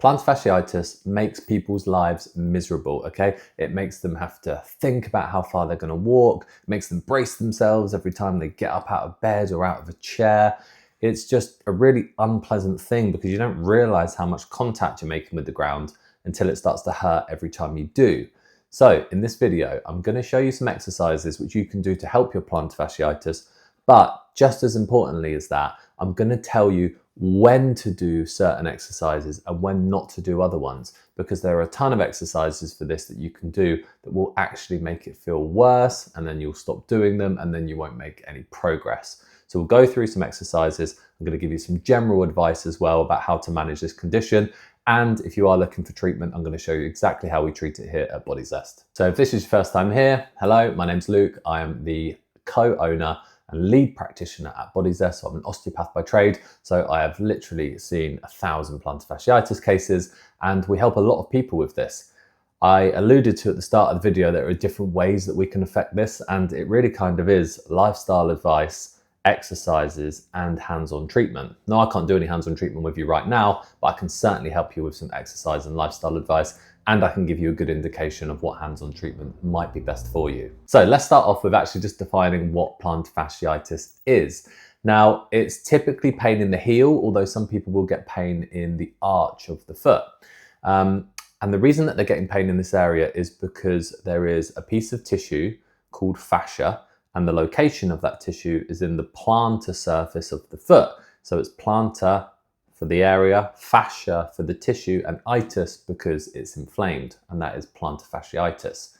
Plantar fasciitis makes people's lives miserable, okay? It makes them have to think about how far they're going to walk, it makes them brace themselves every time they get up out of bed or out of a chair. It's just a really unpleasant thing because you don't realize how much contact you're making with the ground until it starts to hurt every time you do. So in this video, I'm going to show you some exercises which you can do to help your plantar fasciitis. But just as importantly as that, I'm going to tell you when to do certain exercises and when not to do other ones, because there are a ton of exercises for this that you can do that will actually make it feel worse, and then you'll stop doing them and then you won't make any progress. So we'll go through some exercises. I'm going to give you some general advice as well about how to manage this condition. And if you are looking for treatment, I'm going to show you exactly how we treat it here at Body Zest. So if this is your first time here, hello, my name's Luke. I am the co-owner and lead practitioner at Body Zest. So I'm an osteopath by trade. So I have literally seen 1,000 plantar fasciitis cases, and we help a lot of people with this. I alluded to at the start of the video, there are different ways that we can affect this, and it really kind of is lifestyle advice, exercises, and hands-on treatment. Now, I can't do any hands-on treatment with you right now, but I can certainly help you with some exercise and lifestyle advice, and I can give you a good indication of what hands-on treatment might be best for you. So let's start off with actually just defining what plantar fasciitis is. Now, it's typically pain in the heel, although some people will get pain in the arch of the foot. And the reason that they're getting pain in this area is because there is a piece of tissue called fascia, and the location of that tissue is in the plantar surface of the foot. So it's plantar for the area, fascia for the tissue, and itis because it's inflamed, and that is plantar fasciitis.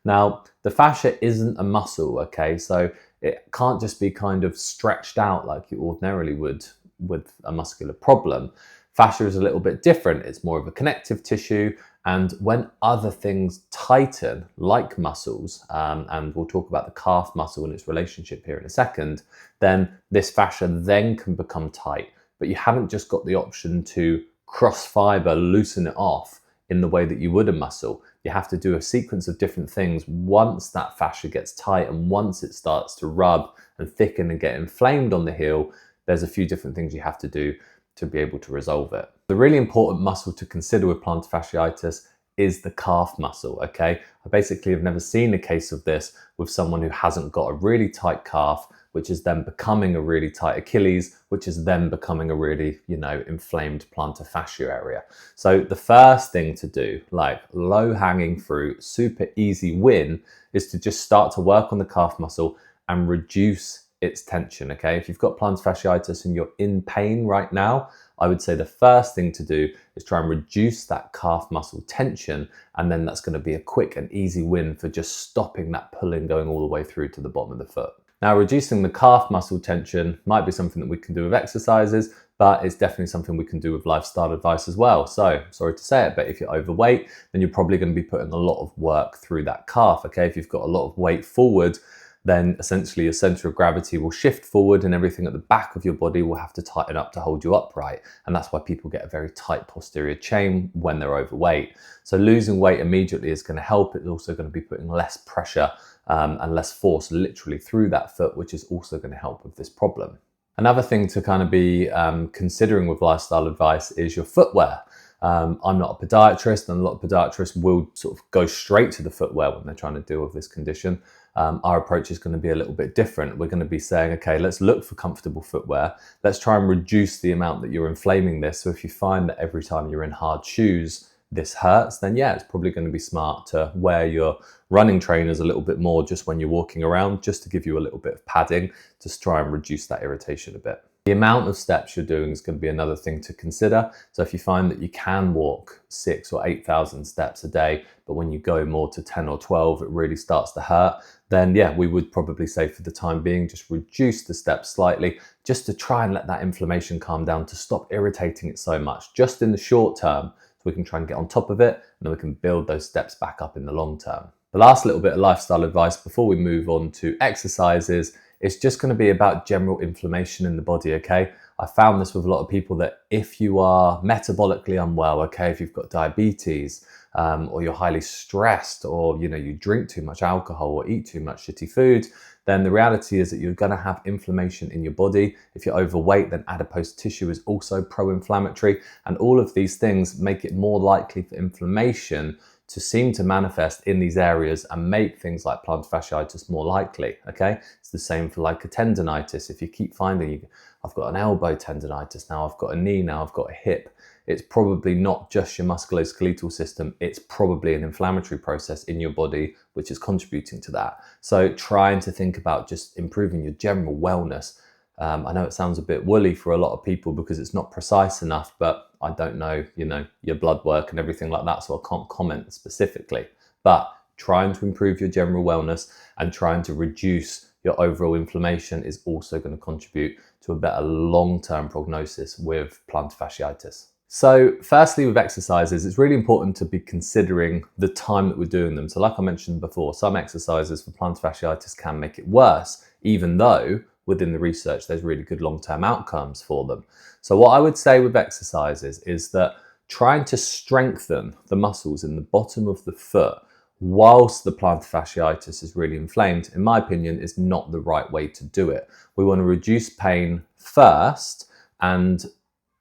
Now, the fascia isn't a muscle, okay? So it can't just be kind of stretched out like you ordinarily would with a muscular problem. Fascia is a little bit different. It's more of a connective tissue, and when other things tighten, like muscles, and we'll talk about the calf muscle and its relationship here in a second, then this fascia then can become tight. But you haven't just got the option to cross fiber, loosen it off in the way that you would a muscle. You have to do a sequence of different things once that fascia gets tight, and once it starts to rub and thicken and get inflamed on the heel, there's a few different things you have to do to be able to resolve it. The really important muscle to consider with plantar fasciitis is the calf muscle, okay? I basically have never seen a case of this with someone who hasn't got a really tight calf, which is then becoming a really tight Achilles, which is then becoming a really, inflamed plantar fascia area. So the first thing to do, like low-hanging fruit, super easy win, is to just start to work on the calf muscle and reduce its tension, okay? If you've got plantar fasciitis and you're in pain right now, I would say the first thing to do is try and reduce that calf muscle tension, and then that's going to be a quick and easy win for just stopping that pulling going all the way through to the bottom of the foot. Now, reducing the calf muscle tension might be something that we can do with exercises, but it's definitely something we can do with lifestyle advice as well. So, sorry to say it, but if you're overweight, then you're probably going to be putting a lot of work through that calf, okay? If you've got a lot of weight forward, then essentially your center of gravity will shift forward and everything at the back of your body will have to tighten up to hold you upright. And that's why people get a very tight posterior chain when they're overweight. So losing weight immediately is going to help. It's also going to be putting less pressure and less force literally through that foot, which is also going to help with this problem. Another thing to kind of be considering with lifestyle advice is your footwear. I'm not a podiatrist, and a lot of podiatrists will sort of go straight to the footwear when they're trying to deal with this condition. Our approach is going to be a little bit different. We're going to be saying, okay, let's look for comfortable footwear. Let's try and reduce the amount that you're inflaming this. So if you find that every time you're in hard shoes, this hurts, then yeah, it's probably going to be smart to wear your running trainers a little bit more just when you're walking around, just to give you a little bit of padding to try and reduce that irritation a bit. The amount of steps you're doing is going to be another thing to consider. So if you find that you can walk 6,000 or 8,000 steps a day, but when you go more to 10 or 12, it really starts to hurt, then yeah, we would probably say for the time being, just reduce the steps slightly, just to try and let that inflammation calm down, to stop irritating it so much, just in the short term, so we can try and get on top of it, and then we can build those steps back up in the long term. The last little bit of lifestyle advice before we move on to exercises, it's just going to be about general inflammation in the body, okay? I found this with a lot of people, that if you are metabolically unwell, okay, if you've got diabetes, or you're highly stressed, or you drink too much alcohol or eat too much shitty food, then the reality is that you're going to have inflammation in your body. If you're overweight, then adipose tissue is also pro-inflammatory, and all of these things make it more likely for inflammation to seem to manifest in these areas and make things like plantar fasciitis more likely, okay? It's the same for like a tendonitis. If you keep finding, I've got an elbow tendonitis, now I've got a knee, now I've got a hip, it's probably not just your musculoskeletal system, it's probably an inflammatory process in your body which is contributing to that. So trying to think about just improving your general wellness. I know it sounds a bit woolly for a lot of people because it's not precise enough, but I don't know, your blood work and everything like that, so I can't comment specifically. But trying to improve your general wellness and trying to reduce your overall inflammation is also going to contribute to a better long-term prognosis with plantar fasciitis. So firstly, with exercises, it's really important to be considering the time that we're doing them. So like I mentioned before, some exercises for plantar fasciitis can make it worse, even though within the research there's really good long-term outcomes for them. So what I would say with exercises is that trying to strengthen the muscles in the bottom of the foot whilst the plantar fasciitis is really inflamed, in my opinion, is not the right way to do it. We want to reduce pain first, and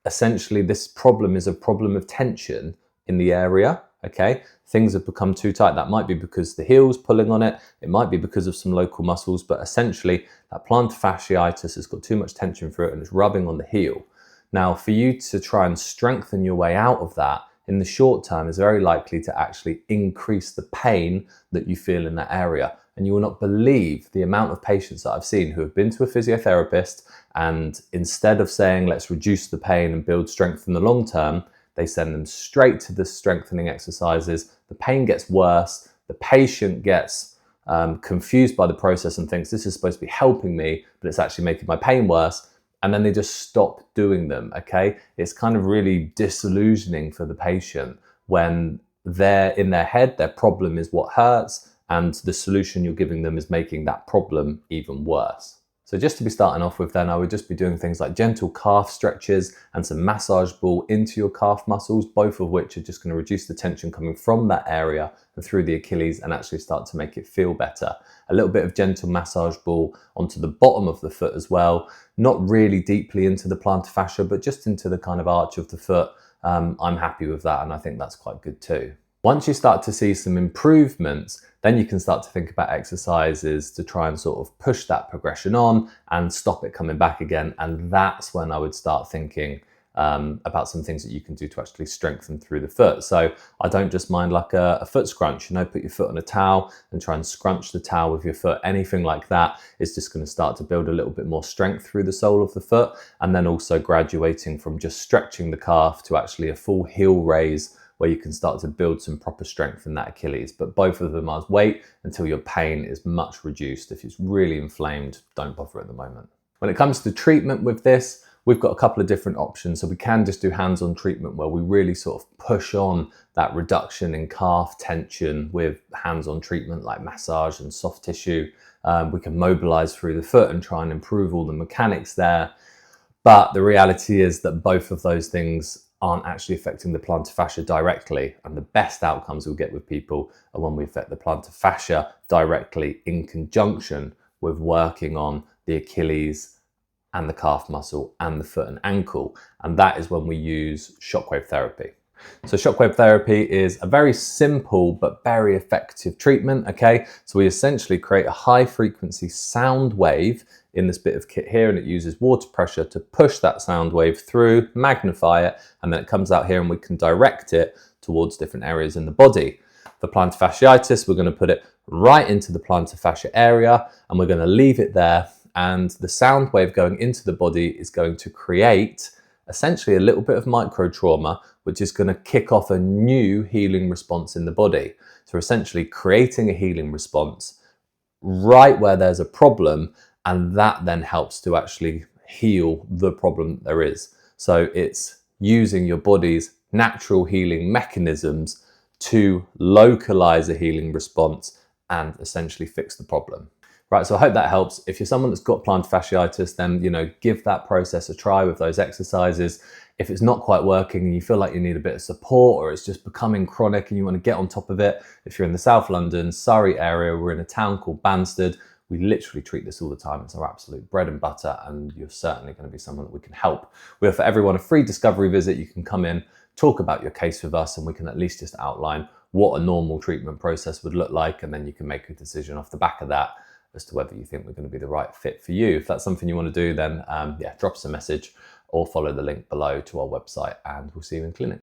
essentially this problem is a problem of tension in the area, okay? Things have become too tight. That might be because the heel's pulling on it. It might be because of some local muscles, but essentially that plantar fasciitis has got too much tension through it and it's rubbing on the heel. Now, for you to try and strengthen your way out of that in the short term is very likely to actually increase the pain that you feel in that area. And you will not believe the amount of patients that I've seen who have been to a physiotherapist, and instead of saying, let's reduce the pain and build strength in the long term, they send them straight to the strengthening exercises. The pain gets worse. The patient gets confused by the process and thinks this is supposed to be helping me, but it's actually making my pain worse. And then they just stop doing them, okay? It's kind of really disillusioning for the patient when they're in their head, their problem is what hurts, and the solution you're giving them is making that problem even worse. So just to be starting off with then, I would just be doing things like gentle calf stretches and some massage ball into your calf muscles, both of which are just going to reduce the tension coming from that area and through the Achilles and actually start to make it feel better. A little bit of gentle massage ball onto the bottom of the foot as well, not really deeply into the plantar fascia, but just into the kind of arch of the foot. I'm happy with that, and I think that's quite good too. Once you start to see some improvements, then you can start to think about exercises to try and sort of push that progression on and stop it coming back again. And that's when I would start thinking about some things that you can do to actually strengthen through the foot. So I don't just mind like a foot scrunch, put your foot on a towel and try and scrunch the towel with your foot. Anything like that is just going to start to build a little bit more strength through the sole of the foot, and then also graduating from just stretching the calf to actually a full heel raise, where you can start to build some proper strength in that Achilles. But both of them are wait until your pain is much reduced. If it's really inflamed, don't bother at the moment. When it comes to treatment with this, we've got a couple of different options. So we can just do hands-on treatment where we really sort of push on that reduction in calf tension with hands-on treatment like massage and soft tissue. We can mobilize through the foot and try and improve all the mechanics there. But the reality is that both of those things aren't actually affecting the plantar fascia directly, and the best outcomes we'll get with people are when we affect the plantar fascia directly in conjunction with working on the Achilles and the calf muscle and the foot and ankle, and that is when we use shockwave therapy. So shockwave therapy is a very simple but very effective treatment, okay? So we essentially create a high frequency sound wave in this bit of kit here, and it uses water pressure to push that sound wave through, magnify it, and then it comes out here and we can direct it towards different areas in the body. For plantar fasciitis, we're going to put it right into the plantar fascia area and we're going to leave it there, and the sound wave going into the body is going to create essentially a little bit of micro trauma, which is going to kick off a new healing response in the body. So essentially creating a healing response right where there's a problem, and that then helps to actually heal the problem that there is. So it's using your body's natural healing mechanisms to localize a healing response and essentially fix the problem. Right, so I hope that helps. If you're someone that's got plantar fasciitis, then, you know, give that process a try with those exercises. If it's not quite working and you feel like you need a bit of support, or it's just becoming chronic and you want to get on top of it, if you're in the South London, Surrey area, we're in a town called Banstead. We literally treat this all the time. It's our absolute bread and butter, and you're certainly going to be someone that we can help. We offer everyone a free discovery visit. You can come in, talk about your case with us, and we can at least just outline what a normal treatment process would look like, and then you can make a decision off the back of that as to whether you think we're going to be the right fit for you. If that's something you want to do, then yeah, drop us a message or follow the link below to our website, and we'll see you in clinic.